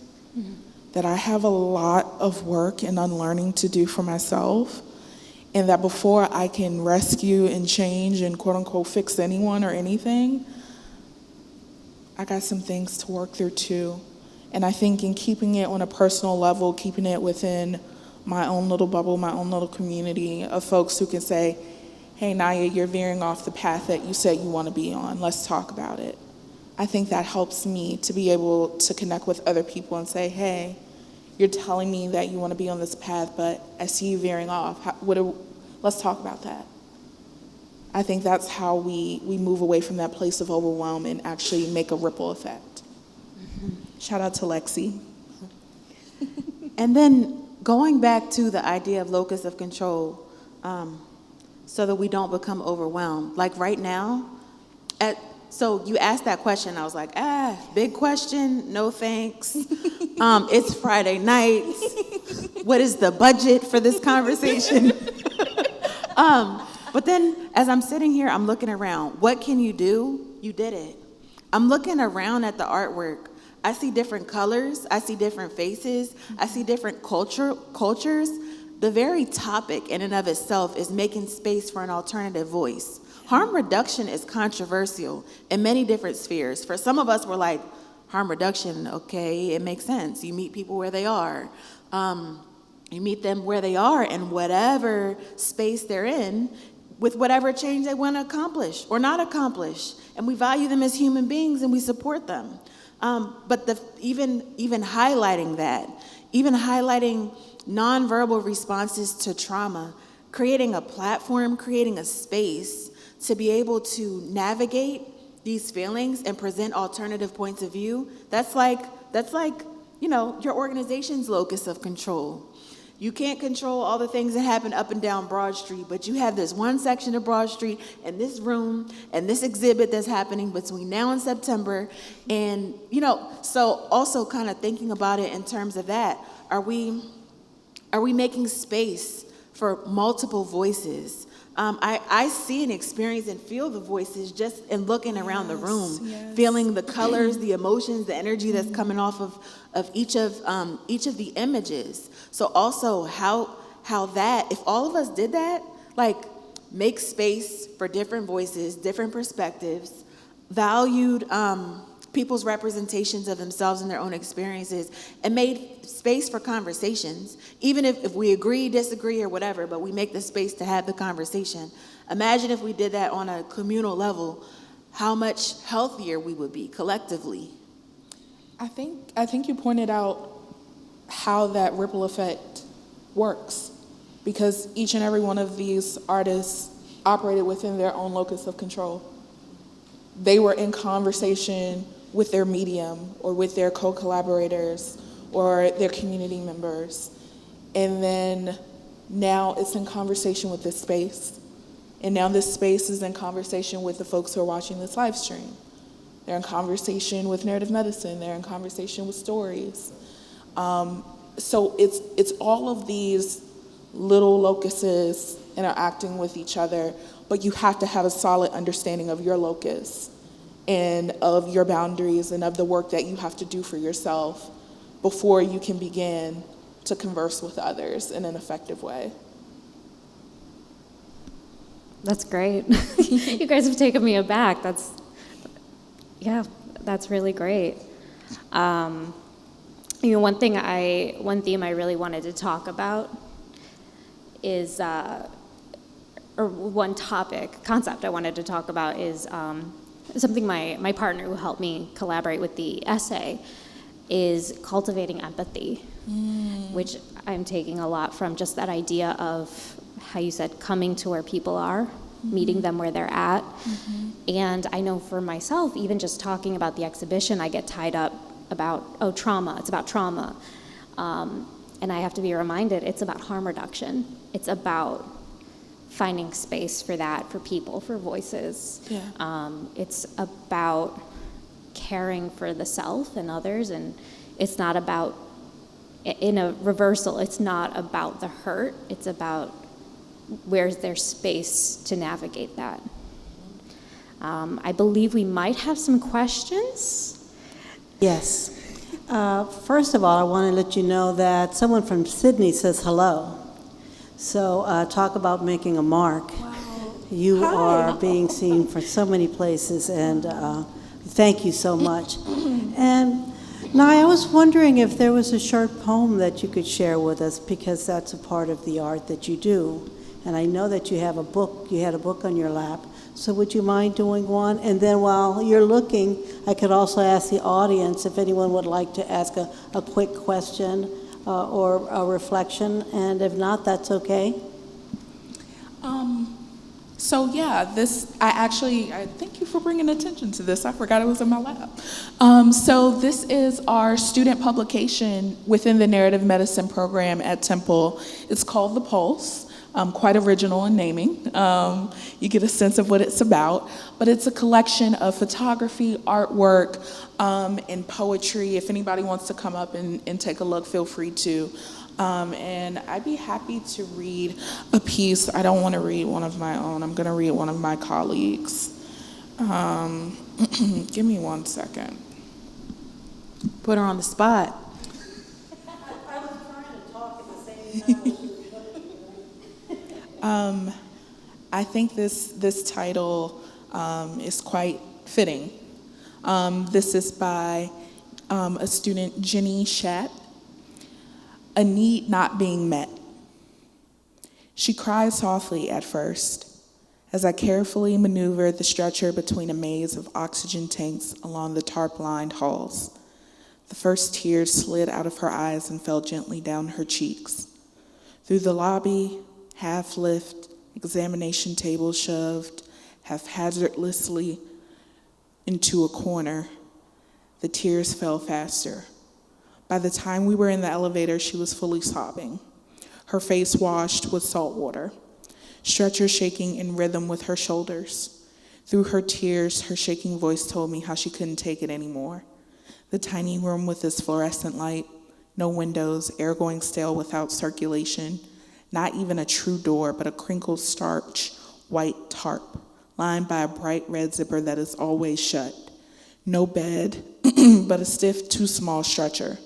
that I have a lot of work and unlearning to do for myself, and that before I can rescue and change and quote unquote fix anyone or anything, I got some things to work through too. And I think in keeping it on a personal level, keeping it within my own little bubble, my own little community of folks who can say, hey, Naya, you're veering off the path that you said you want to be on. Let's talk about it. I think that helps me to be able to connect with other people and say, hey, you're telling me that you want to be on this path, but I see you veering off. Let's talk about that. I think that's how we move away from that place of overwhelm and actually make a ripple effect. Shout out to Lexi. And then going back to the idea of locus of control, so that we don't become overwhelmed. Like right now, so you asked that question, I was like, big question, no thanks. It's Friday night. What is the budget for this conversation? But then as I'm sitting here, I'm looking around. What can you do? You did it. I'm looking around at the artwork. I see different colors. I see different faces. I see different cultures. The very topic in and of itself is making space for an alternative voice. Harm reduction is controversial in many different spheres. For some of us, we're like, harm reduction, okay, it makes sense. You meet people where they are. You meet them where they are in whatever space they're in, with whatever change they want to accomplish or not accomplish. And we value them as human beings and we support them. But even highlighting that, even highlighting nonverbal responses to trauma, creating a platform, creating a space to be able to navigate these feelings and present alternative points of view, that's like, your organization's locus of control. You can't control all the things that happen up and down Broad Street, but you have this one section of Broad Street and this room and this exhibit that's happening between now and September. And, so also kind of thinking about it in terms of that, are we making space for multiple voices? I see and experience and feel the voices just in looking around the room, feeling the colors, the emotions, the energy that's coming off of each of the images. So also how that, if all of us did that, like make space for different voices, different perspectives, valued people's representations of themselves and their own experiences, and made space for conversations, even if we agree, disagree, or whatever, but we make the space to have the conversation. Imagine if we did that on a communal level, how much healthier we would be collectively. I think you pointed out how that ripple effect works, because each and every one of these artists operated within their own locus of control. They were in conversation with their medium or with their co-collaborators or their community members. And then now it's in conversation with this space. And now this space is in conversation with the folks who are watching this live stream. They're in conversation with narrative medicine. They're in conversation with stories. So it's all of these little locuses interacting with each other, but you have to have a solid understanding of your locus and of your boundaries and of the work that you have to do for yourself before you can begin to converse with others in an effective way. That's great. You guys have taken me aback. That's really great. One theme I really wanted to talk about is, or one concept I wanted to talk about is something my partner who helped me collaborate with the essay is cultivating empathy, which I'm taking a lot from just that idea of how you said coming to where people are, meeting them where they're at. And I know for myself, even just talking about the exhibition, I get tied up about, trauma, it's about trauma. And I have to be reminded, it's about harm reduction. It's about finding space for that, for people, for voices. It's about caring for the self and others, and it's not about, in a reversal, it's not about the hurt, it's about where's there space to navigate that. I believe we might have some questions. Yes. First of all, I want to let you know that someone from Sydney says hello. So talk about making a mark. Wow. You Hi. are being seen for so many places, and thank you so much. And now I was wondering if there was a short poem that you could share with us, because that's a part of the art that you do. And I know that you have a book, you had a book on your lap. So would you mind doing one? And then while you're looking, I could also ask the audience if anyone would like to ask a quick question or a reflection. And if not, that's okay. So yeah, I thank you for bringing attention to this. I forgot it was in my lab. So this is our student publication within the narrative medicine program at Temple. It's called The Pulse. Quite original in naming. You get a sense of what it's about, but it's a collection of photography, artwork, and poetry. If anybody wants to come up and take a look, feel free to. And I'd be happy to read a piece. I don't want to read one of my own. I'm going to read one of my colleagues. Give me 1 second. Put her on the spot. I was trying to talk at the same time. I think this title is quite fitting. This is by a student, Jenny Schatt. A need not being met. She cried softly at first, as I carefully maneuvered the stretcher between a maze of oxygen tanks along the tarp-lined halls. The first tears slid out of her eyes and fell gently down her cheeks. Through the lobby, half-lift, examination table shoved haphazardly into a corner, the tears fell faster. By the time we were in the elevator, she was fully sobbing, her face washed with salt water, stretcher shaking in rhythm with her shoulders. Through her tears, her shaking voice told me how she couldn't take it anymore. The tiny room with its fluorescent light, no windows, air going stale without circulation, not even a true door, but a crinkled starch white tarp, lined by a bright red zipper that is always shut. No bed, but a stiff, too small stretcher.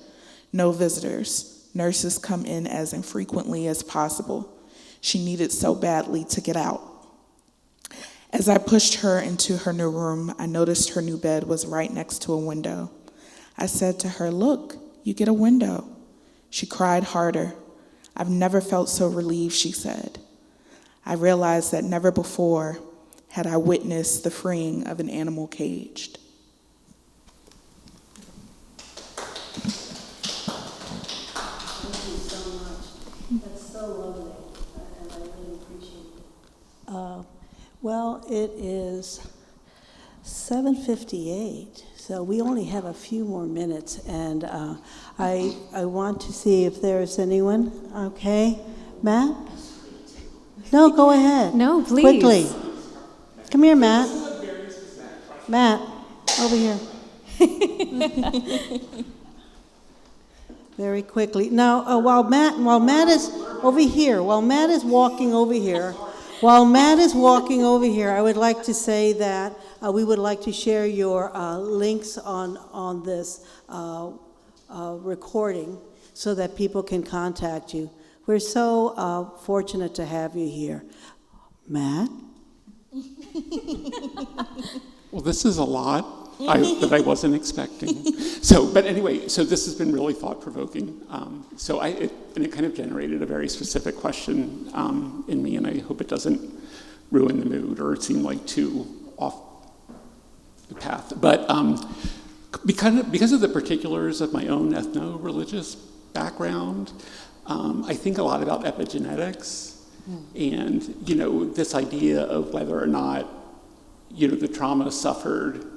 No visitors. Nurses come in as infrequently as possible. She needed so badly to get out. As I pushed her into her new room, I noticed her new bed was right next to a window. I said to her, "Look, you get a window." She cried harder. "I've never felt so relieved," she said. I realized that never before had I witnessed the freeing of an animal caged. Well, it is 7:58, so we only have a few more minutes, and I want to see if there's anyone. Okay, Matt? No, go ahead. No, please. Quickly. Come here, Matt. Matt, over here. Very quickly. Now, while Matt is over here, while Matt is walking over here, I would like to say that we would like to share your links on this recording so that people can contact you. We're so fortunate to have you here. Matt? Well, this is a lot that I wasn't expecting. But anyway, this has been really thought-provoking. It kind of generated a very specific question in me, and I hope it doesn't ruin the mood or seem like too off the path. But because of the particulars of my own ethno-religious background, I think a lot about epigenetics and, this idea of whether or not, the trauma suffered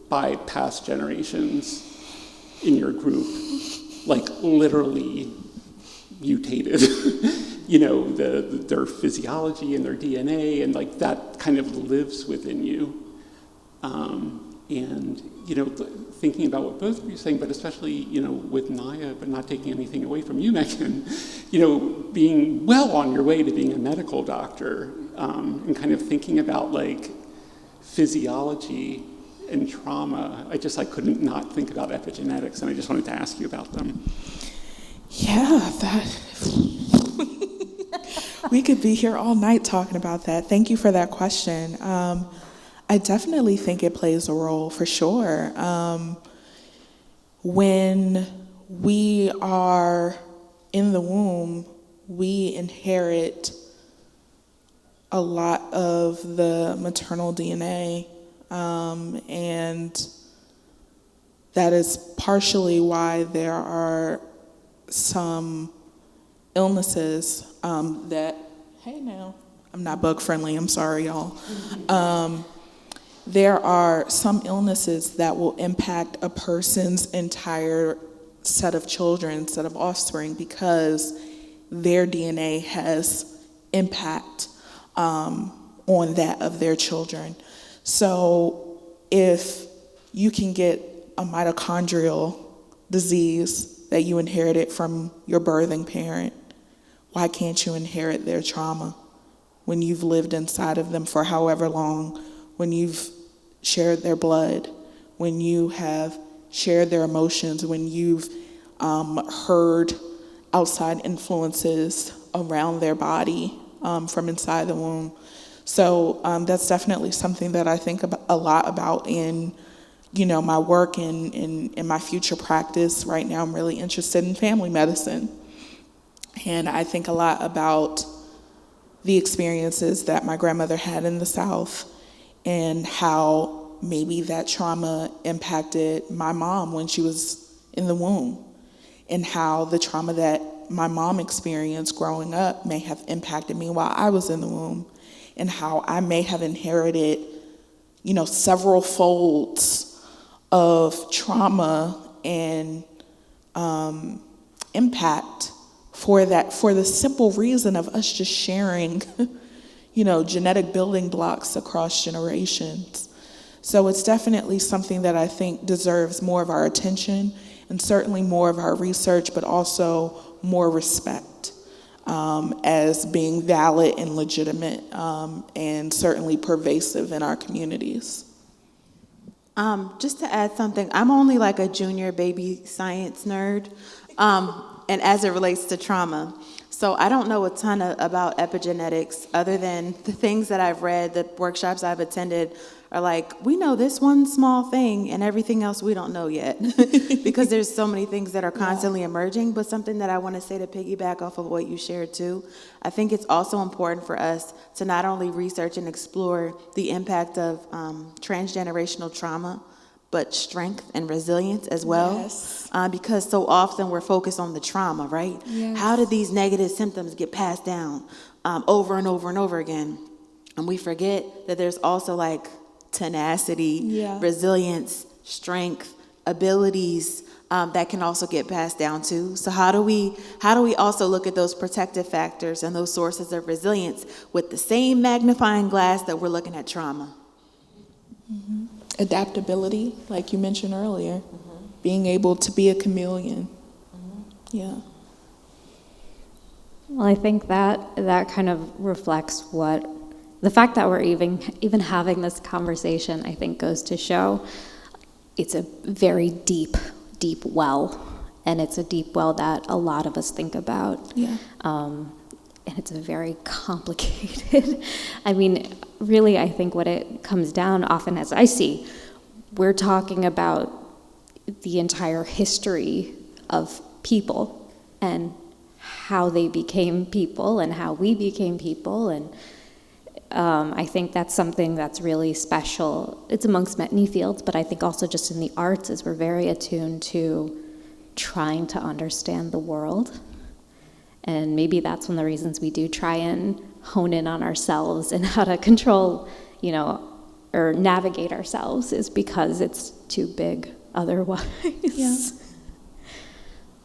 by past generations in your group, like literally mutated, their physiology and their DNA, and like that kind of lives within you. Thinking about what both of you are saying, but especially, with Naya, but not taking anything away from you, Meagan, being well on your way to being a medical doctor, and kind of thinking about like physiology and trauma, I couldn't not think about epigenetics, and I just wanted to ask you about them. Yeah, we could be here all night talking about that. Thank you for that question. I definitely think it plays a role, for sure. When we are in the womb, we inherit a lot of the maternal DNA, and that is partially why there are some illnesses that, I'm not bug friendly, I'm sorry, y'all. There are some illnesses that will impact a person's entire set of children, set of offspring, because their DNA has impact on that of their children. So if you can get a mitochondrial disease that you inherited from your birthing parent, why can't you inherit their trauma when you've lived inside of them for however long, when you've shared their blood, when you have shared their emotions, when you've heard outside influences around their body from inside the womb. So that's definitely something that I think a lot about in my work and in my future practice. Right now I'm really interested in family medicine. And I think a lot about the experiences that my grandmother had in the South and how maybe that trauma impacted my mom when she was in the womb, and how the trauma that my mom experienced growing up may have impacted me while I was in the womb, and how I may have inherited, several folds of trauma and impact for the simple reason of us just sharing, genetic building blocks across generations. So it's definitely something that I think deserves more of our attention, and certainly more of our research, but also more respect as being valid and legitimate, and certainly pervasive in our communities. Just to add something, I'm only like a junior baby science nerd, and as it relates to trauma. So I don't know a ton about epigenetics other than the things that I've read, the workshops I've attended are like, we know this one small thing and everything else we don't know yet because there's so many things that are constantly emerging. But something that I want to say to piggyback off of what you shared too, I think it's also important for us to not only research and explore the impact of transgenerational trauma, but strength and resilience as well. Yes. Because so often we're focused on the trauma, right? Yes. How did these negative symptoms get passed down over and over and over again? And we forget that there's also like tenacity, resilience, strength, abilities that can also get passed down too. So how do we also look at those protective factors and those sources of resilience with the same magnifying glass that we're looking at trauma? Mm-hmm. Adaptability, like you mentioned earlier, being able to be a chameleon. Yeah. Well, I think that kind of reflects what the fact that we're even having this conversation, I think, goes to show it's a very deep well, and it's a deep well that a lot of us think about. Yeah. And it's a very complicated, I mean, really, I think what it comes down often, as I see, we're talking about the entire history of people and how they became people and how we became people. And I think that's something that's really special. It's amongst many fields, but I think also just in the arts is we're very attuned to trying to understand the world. And maybe that's one of the reasons we do try and hone in on ourselves and how to control, or navigate ourselves, is because it's too big otherwise. Yeah.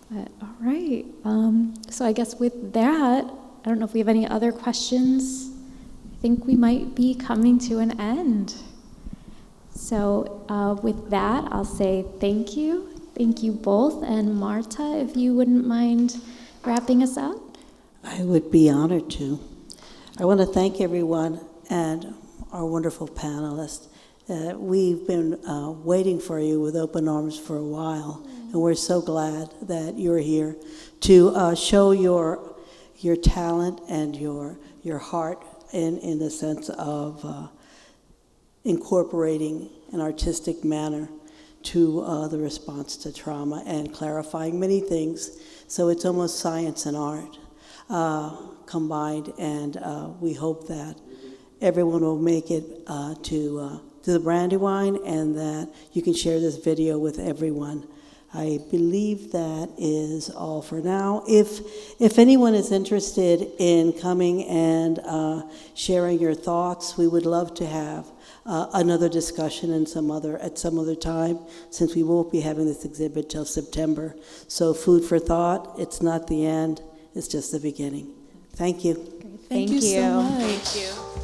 But all right. So I guess with that, I don't know if we have any other questions. I think we might be coming to an end. So with that, I'll say thank you. Thank you both. And Marta, if you wouldn't mind wrapping us up? I would be honored to. I want to thank everyone and our wonderful panelists. We've been waiting for you with open arms for a while, and we're so glad that you're here to show your talent and your heart in the sense of incorporating an artistic manner to the response to trauma and clarifying many things. So it's almost science and art combined, and we hope that everyone will make it to the Brandywine, and that you can share this video with everyone I believe that is all for now. If anyone is interested in coming and sharing your thoughts, we would love to have another discussion at some other time, since we won't be having this exhibit till September. So food for thought. It's not the end. It's just the beginning. Thank you. Thank you so much. Thank you.